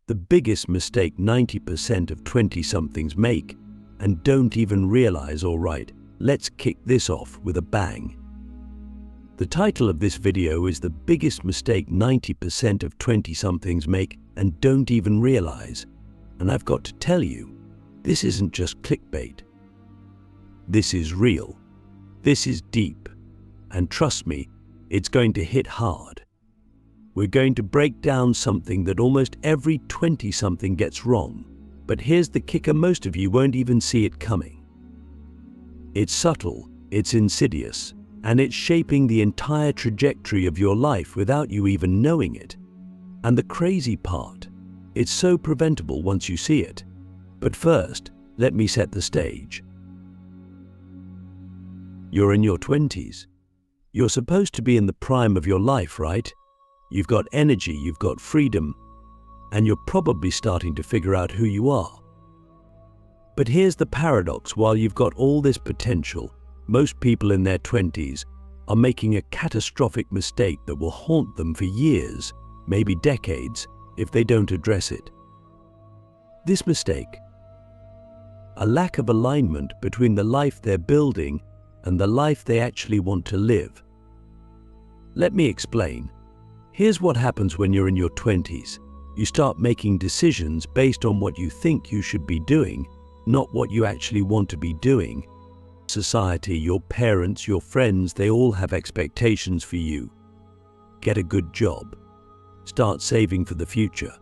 The biggest mistake 90% of 20-somethings make and don't even realize. Alright, let's kick this off with a bang. The title of this video is The Biggest Mistake 90% of 20-somethings make and don't even realize. And I've got to tell you, this isn't just clickbait. This is real. This is deep. And trust me, it's going to hit hard. We're going to break down something that almost every 20-something gets wrong. But here's the kicker: most of you won't even see it coming. It's subtle, it's insidious, and it's shaping the entire trajectory of your life without you even knowing it. And the crazy part, it's so preventable once you see it. But first, let me set the stage. You're in your 20s. You're supposed to be in the prime of your life, right? You've got energy, you've got freedom, and you're probably starting to figure out who you are. But here's the paradox: while you've got all this potential, most people in their 20s are making a catastrophic mistake that will haunt them for years, maybe decades, if they don't address it. This mistake: a lack of alignment between the life they're building and the life they actually want to live. Let me explain. Here's what happens when you're in your 20s. You start making decisions based on what you think you should be doing, not what you actually want to be doing. Society, your parents, your friends, they all have expectations for you. Get a good job. Start saving for the future.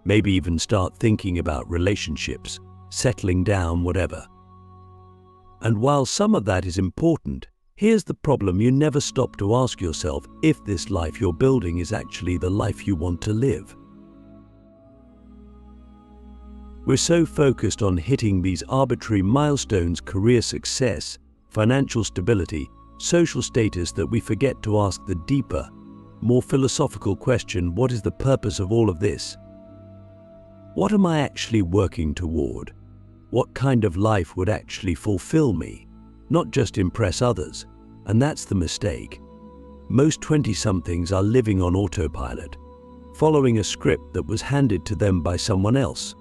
Maybe even start thinking about relationships, settling down, whatever. And while some of that is important, here's the problem: you never stop to ask yourself if this life you're building is actually the life you want to live. We're so focused on hitting these arbitrary milestones: career success, financial stability, social status, that we forget to ask the deeper, more philosophical question: what is the purpose of all of this? What am I actually working toward? What kind of life would actually fulfill me, not just impress others? And that's the mistake. Most 20-somethings are living on autopilot, following a script that was handed to them by someone else.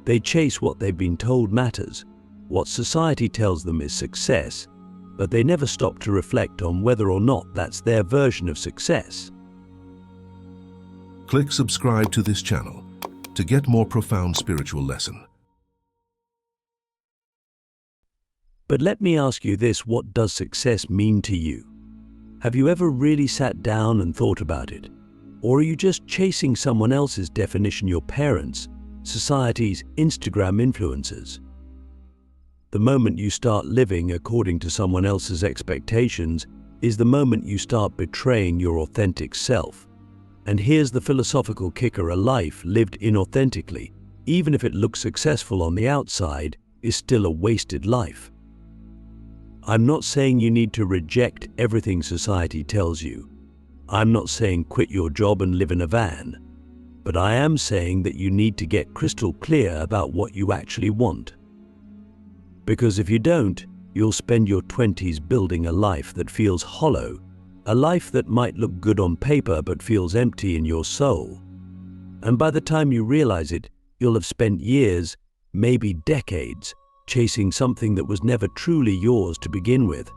They chase what they've been told matters, what society tells them is success, but they never stop to reflect on whether or not that's their version of success. Click subscribe to this channel to get more profound spiritual lesson. But let me ask you this: what does success mean to you? Have you ever really sat down and thought about it? Or are you just chasing someone else's definition, your parents, society's, Instagram influencers? The moment you start living according to someone else's expectations is the moment you start betraying your authentic self. And here's the philosophical kicker: a life lived inauthentically, even if it looks successful on the outside, is still a wasted life. I'm not saying you need to reject everything society tells you. I'm not saying quit your job and live in a van. But I am saying that you need to get crystal clear about what you actually want. Because if you don't, you'll spend your 20s building a life that feels hollow, a life that might look good on paper but feels empty in your soul. And by the time you realize it, you'll have spent years, maybe decades, chasing something that was never truly yours to begin with.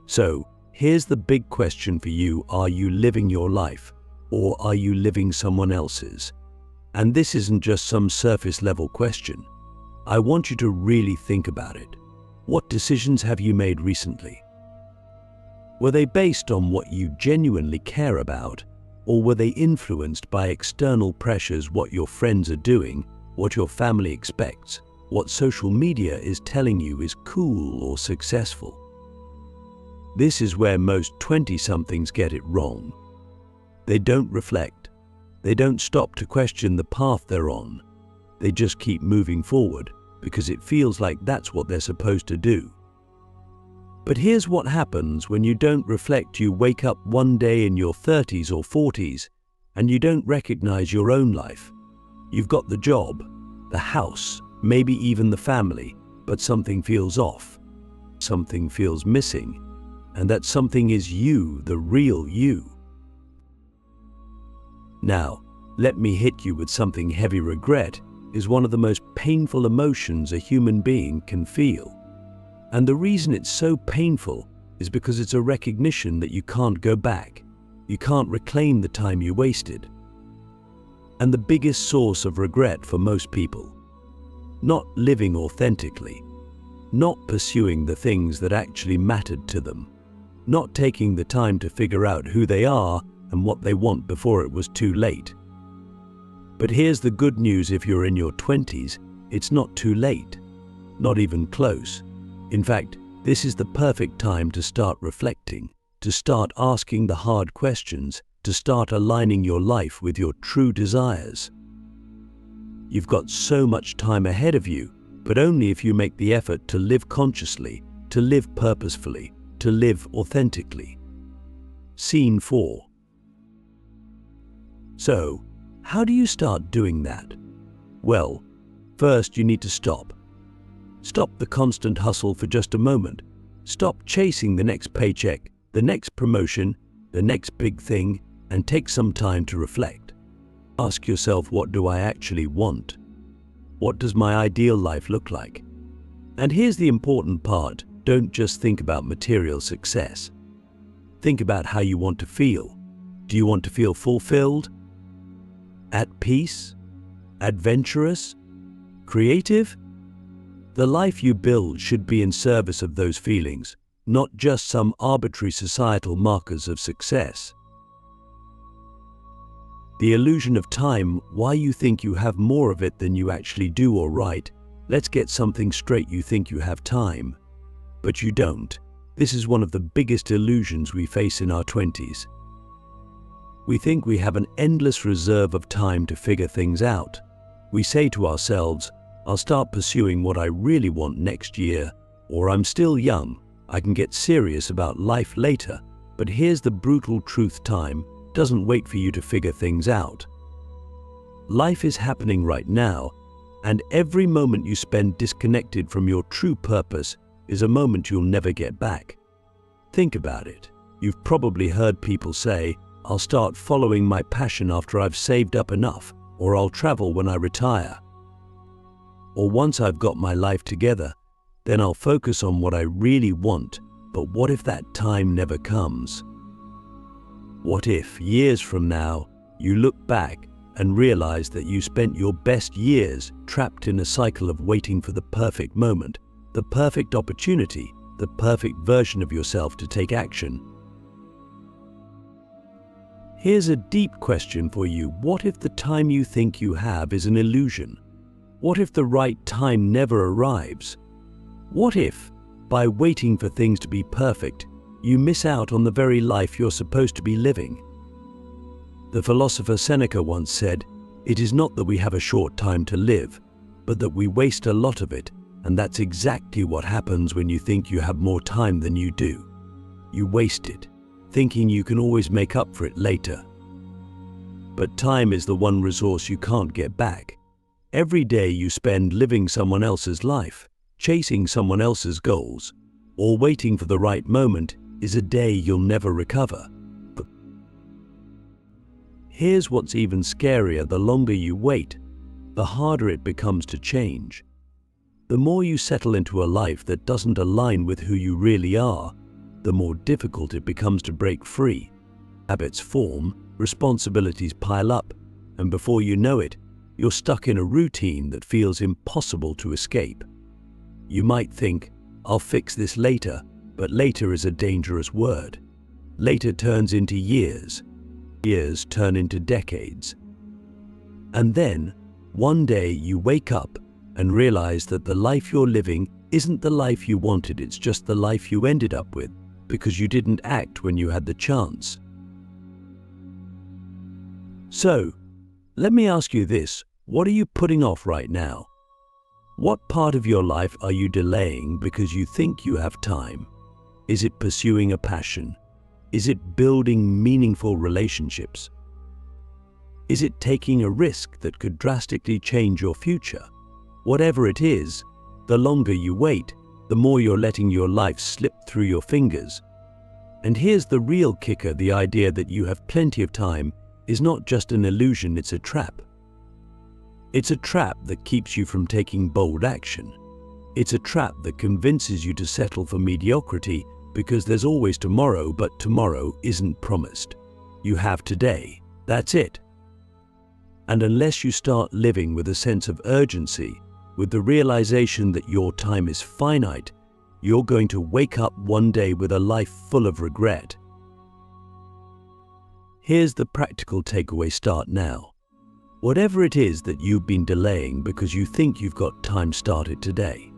So, here's the big question for you: are you living your life, or are you living someone else's? And this isn't just some surface level question. I want you to really think about it. What decisions have you made recently? Were they based on what you genuinely care about, or were they influenced by external pressures: what your friends are doing, what your family expects, what social media is telling you is cool or successful? This is where most 20-somethings get it wrong. They don't reflect. They don't stop to question the path they're on. They just keep moving forward because it feels like that's what they're supposed to do. But here's what happens when you don't reflect. You wake up one day in your 30s or 40s and you don't recognize your own life. You've got the job, the house, maybe even the family, but something feels off. Something feels missing. And that something is you, the real you. Now, let me hit you with something heavy. Regret is one of the most painful emotions a human being can feel. And the reason it's so painful is because it's a recognition that you can't go back. You can't reclaim the time you wasted. And the biggest source of regret for most people: not living authentically, not pursuing the things that actually mattered to them, not taking the time to figure out who they are and what they want before it was too late. But here's the good news: if you're in your 20s, it's not too late, not even close. In fact, this is the perfect time to start reflecting, to start asking the hard questions, to start aligning your life with your true desires. You've got so much time ahead of you, but only if you make the effort to live consciously, to live purposefully, to live authentically. Scene 4. So, how do you start doing that? Well, first you need to stop. Stop the constant hustle for just a moment. Stop chasing the next paycheck, the next promotion, the next big thing, and take some time to reflect. Ask yourself, what do I actually want? What does my ideal life look like? And here's the important part: don't just think about material success. Think about how you want to feel. Do you want to feel fulfilled? At peace? Adventurous? Creative? The life you build should be in service of those feelings, not just some arbitrary societal markers of success. The illusion of time: why you think you have more of it than you actually do. All right, let's get something straight. You think you have time, but you don't. This is one of the biggest illusions we face in our 20s. We think we have an endless reserve of time to figure things out. We say to ourselves, I'll start pursuing what I really want next year, or I'm still young, I can get serious about life later. But here's the brutal truth: time doesn't wait for you to figure things out. Life is happening right now, and every moment you spend disconnected from your true purpose is a moment you'll never get back. Think about it. You've probably heard people say, I'll start following my passion after I've saved up enough, or I'll travel when I retire. Or once I've got my life together, then I'll focus on what I really want. But what if that time never comes? What if, years from now, you look back and realize that you spent your best years trapped in a cycle of waiting for the perfect moment, the perfect opportunity, the perfect version of yourself to take action? Here's a deep question for you: what if the time you think you have is an illusion? What if the right time never arrives? What if, by waiting for things to be perfect, you miss out on the very life you're supposed to be living? The philosopher Seneca once said, "It is not that we have a short time to live, but that we waste a lot of it." And that's exactly what happens when you think you have more time than you do. You waste it, thinking you can always make up for it later. But time is the one resource you can't get back. Every day you spend living someone else's life, chasing someone else's goals, or waiting for the right moment is a day you'll never recover. But here's what's even scarier: the longer you wait, the harder it becomes to change. The more you settle into a life that doesn't align with who you really are, the more difficult it becomes to break free. Habits form, responsibilities pile up, and before you know it, you're stuck in a routine that feels impossible to escape. You might think, I'll fix this later, but later is a dangerous word. Later turns into years. Years turn into decades. And then, one day you wake up and realize that the life you're living isn't the life you wanted, it's just the life you ended up with because you didn't act when you had the chance. So, let me ask you this: what are you putting off right now? What part of your life are you delaying because you think you have time? Is it pursuing a passion? Is it building meaningful relationships? Is it taking a risk that could drastically change your future? Whatever it is, the longer you wait, the more you're letting your life slip through your fingers. And here's the real kicker: the idea that you have plenty of time is not just an illusion, it's a trap. It's a trap that keeps you from taking bold action. It's a trap that convinces you to settle for mediocrity because there's always tomorrow, but tomorrow isn't promised. You have today. That's it. And unless you start living with a sense of urgency, with the realization that your time is finite, you're going to wake up one day with a life full of regret. Here's the practical takeaway. Start now. Whatever it is that you've been delaying because you think you've got time, start it today.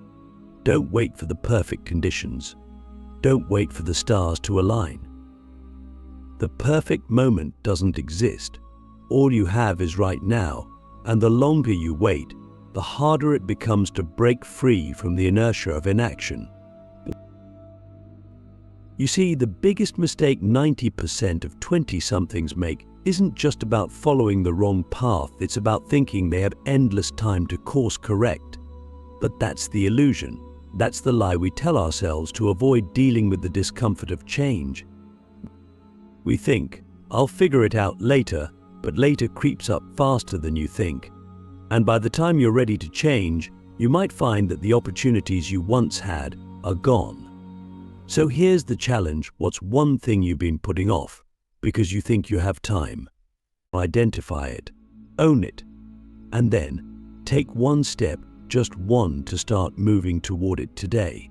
Don't wait for the perfect conditions. Don't wait for the stars to align. The perfect moment doesn't exist. All you have is right now, and the longer you wait, the harder it becomes to break free from the inertia of inaction. You see, the biggest mistake 90% of 20-somethings make isn't just about following the wrong path, it's about thinking they have endless time to course correct. But that's the illusion. That's the lie we tell ourselves to avoid dealing with the discomfort of change. We think, I'll figure it out later, but later creeps up faster than you think. And by the time you're ready to change, you might find that the opportunities you once had are gone. So here's the challenge. What's one thing you've been putting off because you think you have time? Identify it, own it, and then take one step, just one, to start moving toward it today.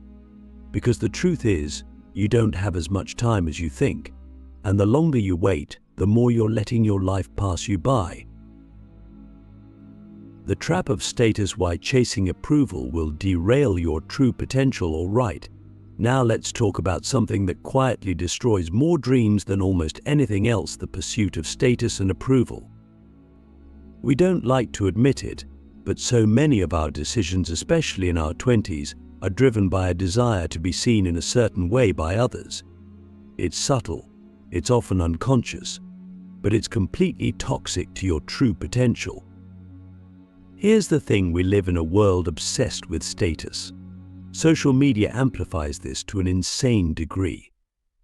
Because the truth is, you don't have as much time as you think, and the longer you wait, the more you're letting your life pass you by. The trap of status. Why chasing approval will derail your true potential. All right, now let's talk about something that quietly destroys more dreams than almost anything else: the pursuit of status and approval. We don't like to admit it, but so many of our decisions, especially in our 20s, are driven by a desire to be seen in a certain way by others. It's subtle, it's often unconscious, but it's completely toxic to your true potential. Here's the thing: we live in a world obsessed with status. Social media amplifies this to an insane degree.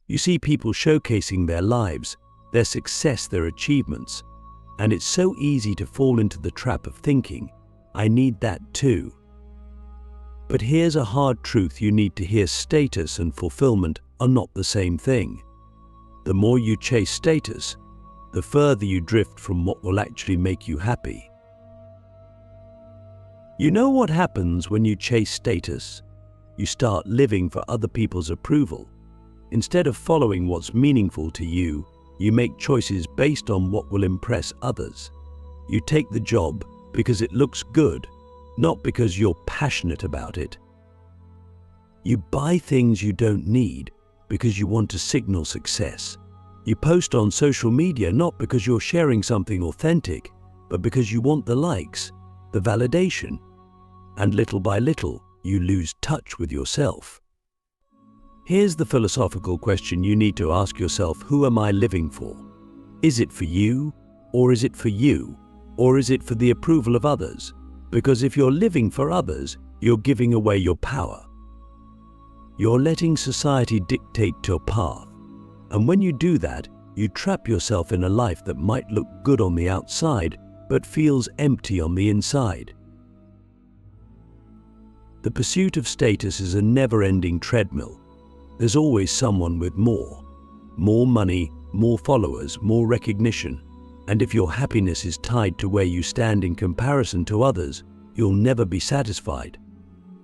You see people showcasing their lives, their success, their achievements, and it's so easy to fall into the trap of thinking, I need that too. But here's a hard truth you need to hear: status and fulfillment are not the same thing. The more you chase status, the further you drift from what will actually make you happy. You know what happens when you chase status? You start living for other people's approval. Instead of following what's meaningful to you, you make choices based on what will impress others. You take the job because it looks good, not because you're passionate about it. You buy things you don't need because you want to signal success. You post on social media not because you're sharing something authentic, but because you want the likes, the validation. And little by little, you lose touch with yourself. Here's the philosophical question you need to ask yourself: who am I living for? Is it for you, or is it for you, or is it for the approval of others? Because if you're living for others, you're giving away your power. You're letting society dictate your path. And when you do that, you trap yourself in a life that might look good on the outside, but feels empty on the inside. The pursuit of status is a never-ending treadmill. There's always someone with more money, more followers, more recognition. And if your happiness is tied to where you stand in comparison to others, you'll never be satisfied.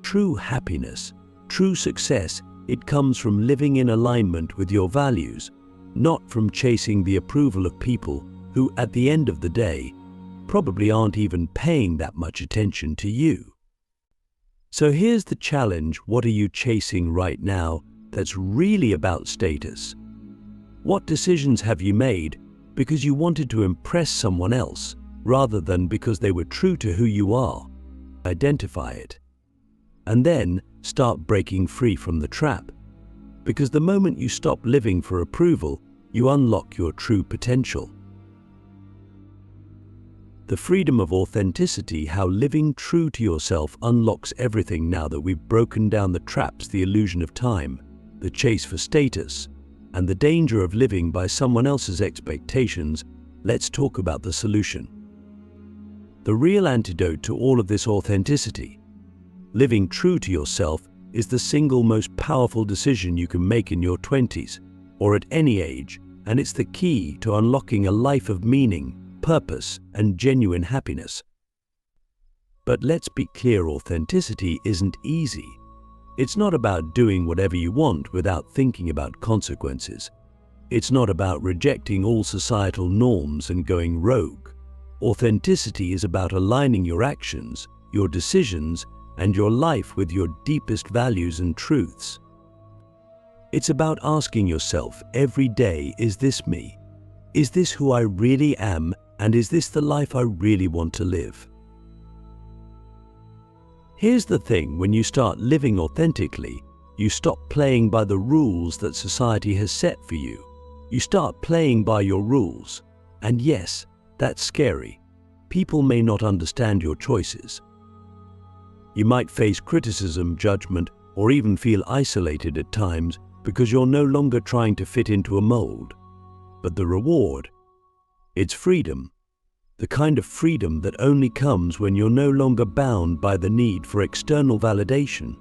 True happiness, true success, it comes from living in alignment with your values, not from chasing the approval of people who, at the end of the day, probably aren't even paying that much attention to you. So here's the challenge: what are you chasing right now that's really about status? What decisions have you made because you wanted to impress someone else rather than because they were true to who you are? Identify it. And then start breaking free from the trap. Because the moment you stop living for approval, you unlock your true potential. The freedom of authenticity, how living true to yourself unlocks everything. Now that we've broken down the traps, the illusion of time, the chase for status, and the danger of living by someone else's expectations, let's talk about the solution. The real antidote to all of this authenticity, living true to yourself, is the single most powerful decision you can make in your 20s or at any age, and it's the key to unlocking a life of meaning, purpose, and genuine happiness. But let's be clear, authenticity isn't easy. It's not about doing whatever you want without thinking about consequences. It's not about rejecting all societal norms and going rogue. Authenticity is about aligning your actions, your decisions, and your life with your deepest values and truths. It's about asking yourself every day, is this me? Is this who I really am? And is this the life I really want to live? Here's the thing, when you start living authentically, you stop playing by the rules that society has set for you. You start playing by your rules. And yes, that's scary. People may not understand your choices. You might face criticism, judgment, or even feel isolated at times because you're no longer trying to fit into a mold. But the reward, it's freedom. The kind of freedom that only comes when you're no longer bound by the need for external validation.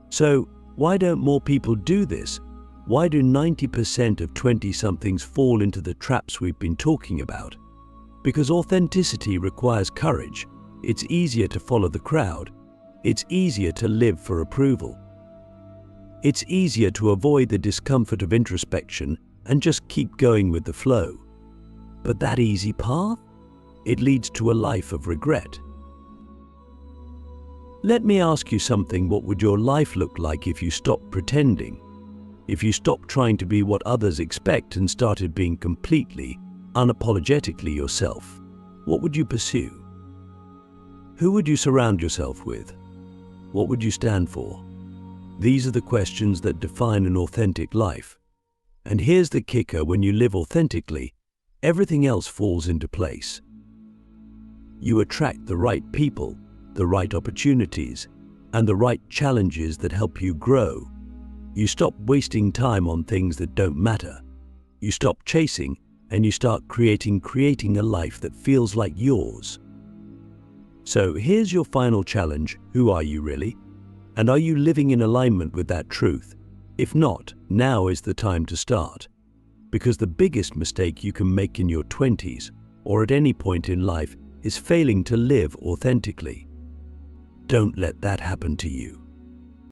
So, why don't more people do this? Why do 90% of 20-somethings fall into the traps we've been talking about? Because authenticity requires courage. It's easier to follow the crowd. It's easier to live for approval. It's easier to avoid the discomfort of introspection and just keep going with the flow. But that easy path? It leads to a life of regret. Let me ask you something. What would your life look like if you stopped pretending? If you stopped trying to be what others expect and started being completely, unapologetically yourself? What would you pursue? Who would you surround yourself with? What would you stand for? These are the questions that define an authentic life. And here's the kicker: when you live authentically, everything else falls into place. You attract the right people, the right opportunities, and the right challenges that help you grow. You stop wasting time on things that don't matter. You stop chasing and you start creating a life that feels like yours. So here's your final challenge. Who are you really? And are you living in alignment with that truth? If not, now is the time to start. Because the biggest mistake you can make in your 20s or at any point in life is failing to live authentically. Don't let that happen to you.